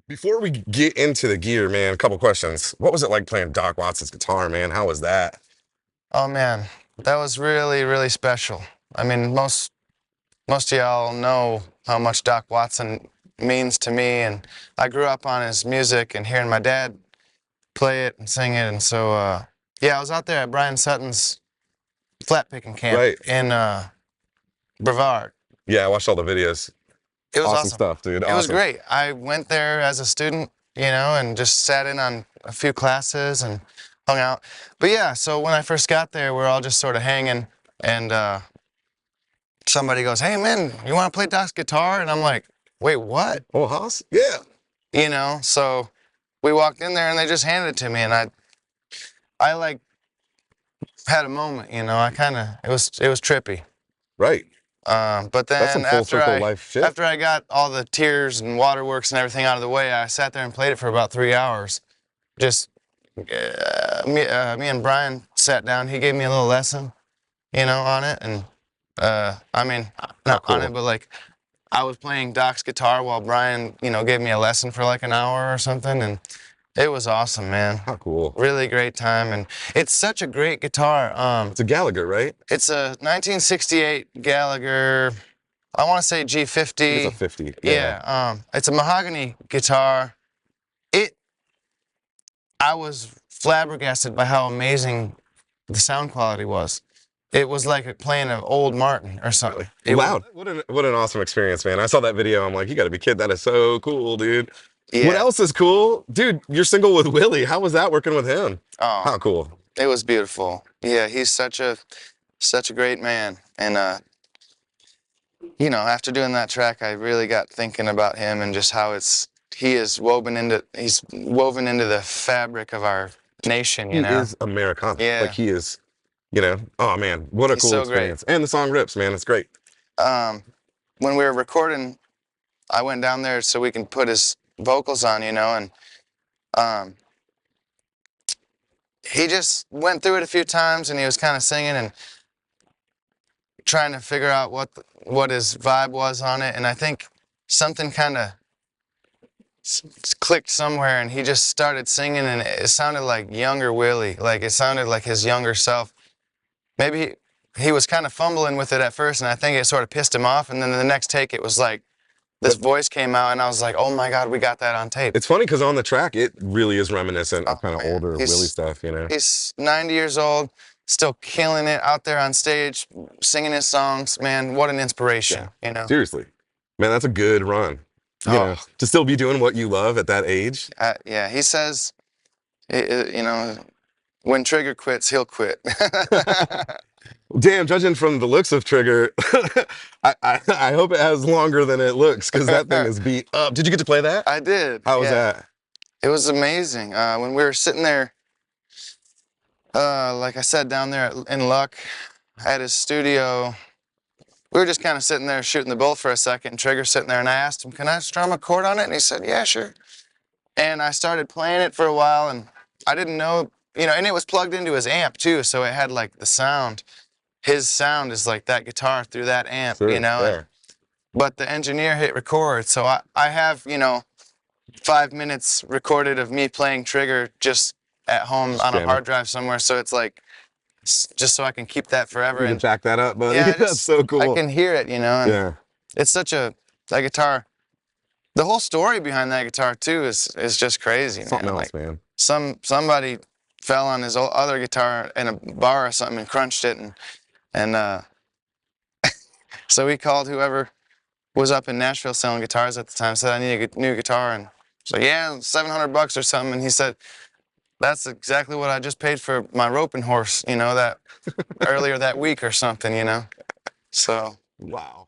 Before we get into the gear, man, a couple questions. What was it like playing Doc Wattson's guitar, man? How was that? Oh man, that was really, really special. I mean, most of y'all know how much Doc Watson means to me, and I grew up on his music and hearing my dad play it and sing it, and so yeah, I was out there at Brian Sutton's flat picking camp Right. in Brevard. Yeah, I watched all the videos. It was Awesome awesome. stuff, dude. It was Awesome. great. I went there as a student, and just sat in on a few classes and hung out. But yeah, so when I first got there, we're all just sort of hanging, and somebody goes, "Hey man, you want to play Doc's guitar?" And I'm like, "Wait, what?" Oh, Haas? Yeah. So we walked in there and they just handed it to me, and I like had a moment, I kind of it was trippy. Right. But That's some then full circle life shit. after I got all the tears and waterworks and everything out of the way, I sat there and played it for about 3 hours. Just me and Brian sat down. He gave me a little lesson, on it, and I mean, not cool. on it, but like I was playing Doc's guitar while Brian, gave me a lesson for like an hour or something, and it was awesome, man. How cool. Really great time, and it's such a great guitar. It's a Gallagher, right? It's a 1968 Gallagher. I want to say G50. It's a 50. Yeah. It's a mahogany guitar. I was flabbergasted by how amazing the sound quality was. It was like playing an old Martin or something. Loud. What an awesome experience, man. I saw that video. I'm like, you got to be kidding. That is so cool, dude. Yeah. What else is cool? Dude, you're single with Willie. How was that working with him? Oh, How cool. it was beautiful. Yeah, he's such a great man. And after doing that track, I really got thinking about him and just how he's woven into the fabric of our nation, He is Americana. Yeah. Like he is, oh man, what a He's cool so experience. And the song rips, man. It's great. When we were recording, I went down there so we can put his vocals on, and he just went through it a few times and he was kind of singing and trying to figure out what his vibe was on it, and I think something kind of clicked somewhere and he just started singing, and it sounded like younger Willie, like it sounded like his younger self. Maybe he was kind of fumbling with it at first, and I think it sort of pissed him off, and then the next take it was like this voice came out and I was like, oh my God, we got that on tape. It's funny because on the track it really is reminiscent of kind of man. older Willie stuff, He's 90 years old, still killing it out there on stage, singing his songs. Man, what an inspiration, Seriously. Man, that's a good run. To still be doing what you love at that age. Yeah, he says, when Trigger quits, he'll quit. Damn, judging from the looks of Trigger, I hope it has longer than it looks because that thing is beat up. Did you get to play that? I did. How was that? It was amazing. When we were sitting there, like I said, down there in Luck at his studio, we were just kind of sitting there shooting the bull for a second, and Trigger's sitting there, and I asked him, can I strum a chord on it? And he said, yeah, sure. And I started playing it for a while, and I didn't know, and it was plugged into his amp too, so it had like the sound. His sound is like that guitar through that amp, Sure, yeah. But the engineer hit record, so I have, 5 minutes recorded of me playing Trigger just at home on a hard drive somewhere, so it's like, just so I can keep that forever. You can and jack that up, buddy. yeah, That's so cool. I can hear it, and yeah. it's such that guitar, the whole story behind that guitar too is just crazy, Something man. else, man. Somebody fell on his other guitar in a bar or something and crunched it, and so he called whoever was up in Nashville selling guitars at the time, said I need a new guitar, and so yeah, $700 or something, and he said, that's exactly what I just paid for my roping horse, that earlier that week or something, so. Wow.